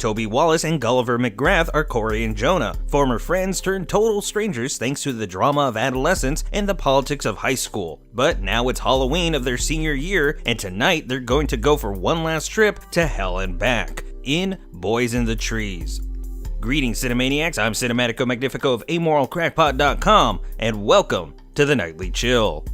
Toby Wallace and Gulliver McGrath are Corey and Jonah, former friends turned total strangers thanks to the drama of adolescence and the politics of high school. But now it's Halloween of their senior year, and tonight they're going to go for one last trip to hell and back, in Boys in the Trees. Greetings, Cinemaniacs, I'm Cinematico Magnifico of AmoralCrackpot.com, and welcome to the Nightly Chill.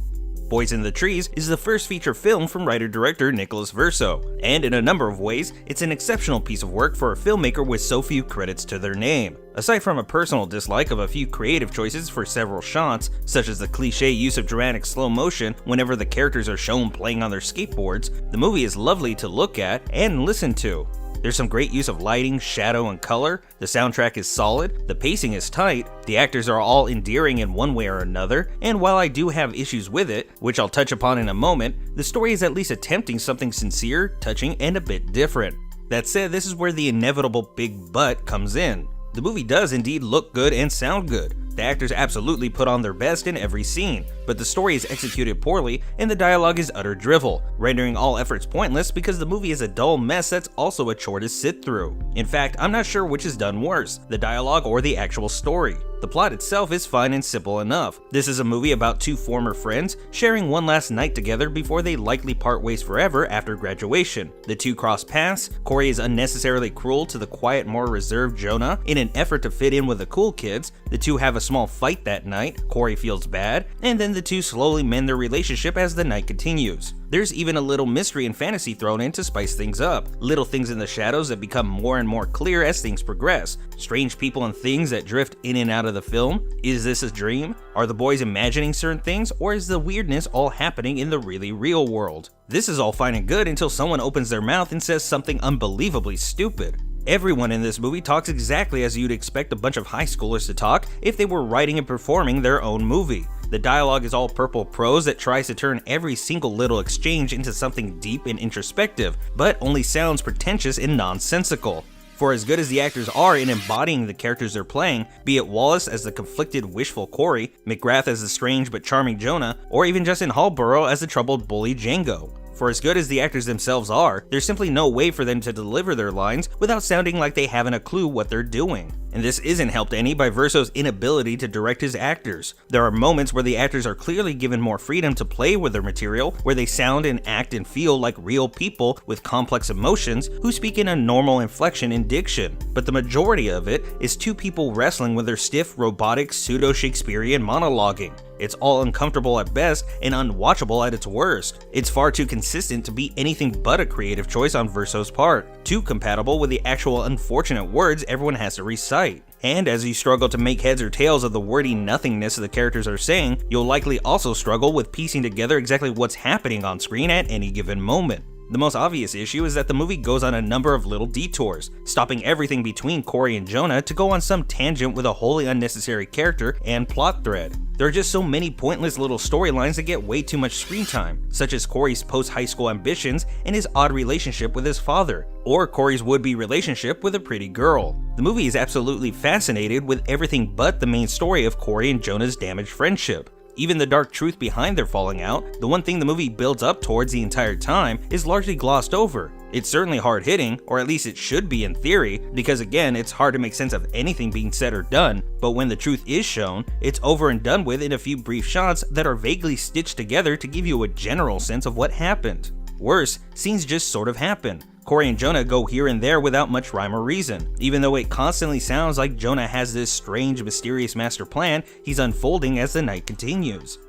Boys in the Trees is the first feature film from writer-director Nicholas Verso, and in a number of ways, it's an exceptional piece of work for a filmmaker with so few credits to their name. Aside from a personal dislike of a few creative choices for several shots, such as the cliché use of dramatic slow motion whenever the characters are shown playing on their skateboards, the movie is lovely to look at and listen to. There's some great use of lighting, shadow, and color, the soundtrack is solid, the pacing is tight, the actors are all endearing in one way or another, and while I do have issues with it, which I'll touch upon in a moment, the story is at least attempting something sincere, touching, and a bit different. That said, this is where the inevitable big but comes in. The movie does indeed look good and sound good. The actors absolutely put on their best in every scene, but the story is executed poorly and the dialogue is utter drivel, rendering all efforts pointless because the movie is a dull mess that's also a chore to sit through. In fact, I'm not sure which is done worse, the dialogue or the actual story. The plot itself is fine and simple enough. This is a movie about two former friends sharing one last night together before they likely part ways forever after graduation. The two cross paths, Corey is unnecessarily cruel to the quiet, more reserved Jonah in an effort to fit in with the cool kids, the two have a small fight that night, Corey feels bad, and then the two slowly mend their relationship as the night continues. There's even a little mystery and fantasy thrown in to spice things up, little things in the shadows that become more and more clear as things progress, strange people and things that drift in and out of the film. Is this a dream? Are the boys imagining certain things, or is the weirdness all happening in the really real world? This is all fine and good until someone opens their mouth and says something unbelievably stupid. Everyone in this movie talks exactly as you'd expect a bunch of high schoolers to talk if they were writing and performing their own movie. The dialogue is all purple prose that tries to turn every single little exchange into something deep and introspective, but only sounds pretentious and nonsensical. For as good as the actors are in embodying the characters they're playing, be it Wallace as the conflicted, wishful Corey, McGrath as the strange but charming Jonah, or even Justin Hallborough as the troubled bully Django. For as good as the actors themselves are, there's simply no way for them to deliver their lines without sounding like they haven't a clue what they're doing. And this isn't helped any by Verso's inability to direct his actors. There are moments where the actors are clearly given more freedom to play with their material, where they sound and act and feel like real people with complex emotions who speak in a normal inflection and diction. But the majority of it is two people wrestling with their stiff, robotic, pseudo-Shakespearean monologuing. It's all uncomfortable at best and unwatchable at its worst. It's far too consistent to be anything but a creative choice on Verso's part, too compatible with the actual unfortunate words everyone has to recite. And as you struggle to make heads or tails of the wordy nothingness the characters are saying, you'll likely also struggle with piecing together exactly what's happening on screen at any given moment. The most obvious issue is that the movie goes on a number of little detours, stopping everything between Corey and Jonah to go on some tangent with a wholly unnecessary character and plot thread. There are just so many pointless little storylines that get way too much screen time, such as Corey's post-high school ambitions and his odd relationship with his father, or Corey's would-be relationship with a pretty girl. The movie is absolutely fascinated with everything but the main story of Corey and Jonah's damaged friendship. Even the dark truth behind their falling out, the one thing the movie builds up towards the entire time, is largely glossed over. It's certainly hard-hitting, or at least it should be in theory, because again, it's hard to make sense of anything being said or done, but when the truth is shown, it's over and done with in a few brief shots that are vaguely stitched together to give you a general sense of what happened. Worse, scenes just sort of happen. Corey and Jonah go here and there without much rhyme or reason. Even though it constantly sounds like Jonah has this strange, mysterious master plan he's unfolding as the night continues.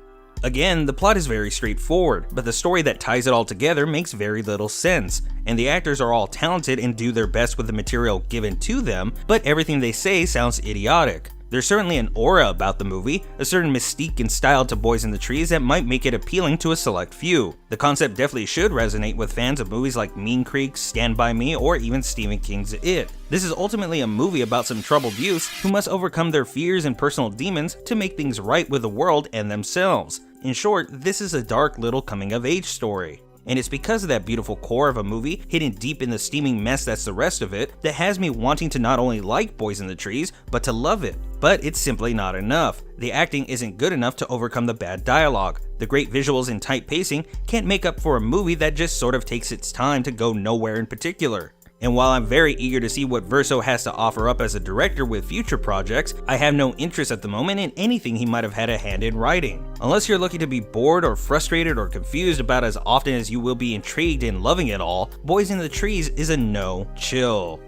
Again, the plot is very straightforward, but the story that ties it all together makes very little sense, and the actors are all talented and do their best with the material given to them, but everything they say sounds idiotic. There's certainly an aura about the movie, a certain mystique and style to Boys in the Trees that might make it appealing to a select few. The concept definitely should resonate with fans of movies like Mean Creeks, Stand By Me, or even Stephen King's It. This is ultimately a movie about some troubled youths who must overcome their fears and personal demons to make things right with the world and themselves. In short, this is a dark little coming-of-age story. And it's because of that beautiful core of a movie, hidden deep in the steaming mess that's the rest of it, that has me wanting to not only like Boys in the Trees, but to love it. But it's simply not enough. The acting isn't good enough to overcome the bad dialogue. The great visuals and tight pacing can't make up for a movie that just sort of takes its time to go nowhere in particular. And while I'm very eager to see what Verso has to offer up as a director with future projects, I have no interest at the moment in anything he might have had a hand in writing. Unless you're looking to be bored or frustrated or confused about as often as you will be intrigued in loving it all, Boys in the Trees is a no chill.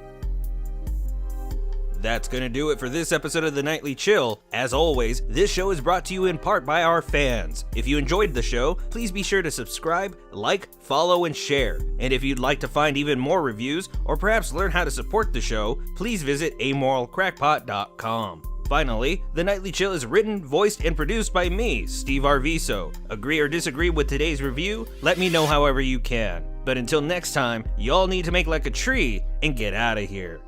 That's gonna do it for this episode of The Nightly Chill. As always, this show is brought to you in part by our fans. If you enjoyed the show, please be sure to subscribe, like, follow, and share. And if you'd like to find even more reviews, or perhaps learn how to support the show, please visit amoralcrackpot.com. Finally, The Nightly Chill is written, voiced, and produced by me, Steve TLVSoE. Agree or disagree with today's review? Let me know however you can. But until next time, y'all need to make like a tree and get out of here.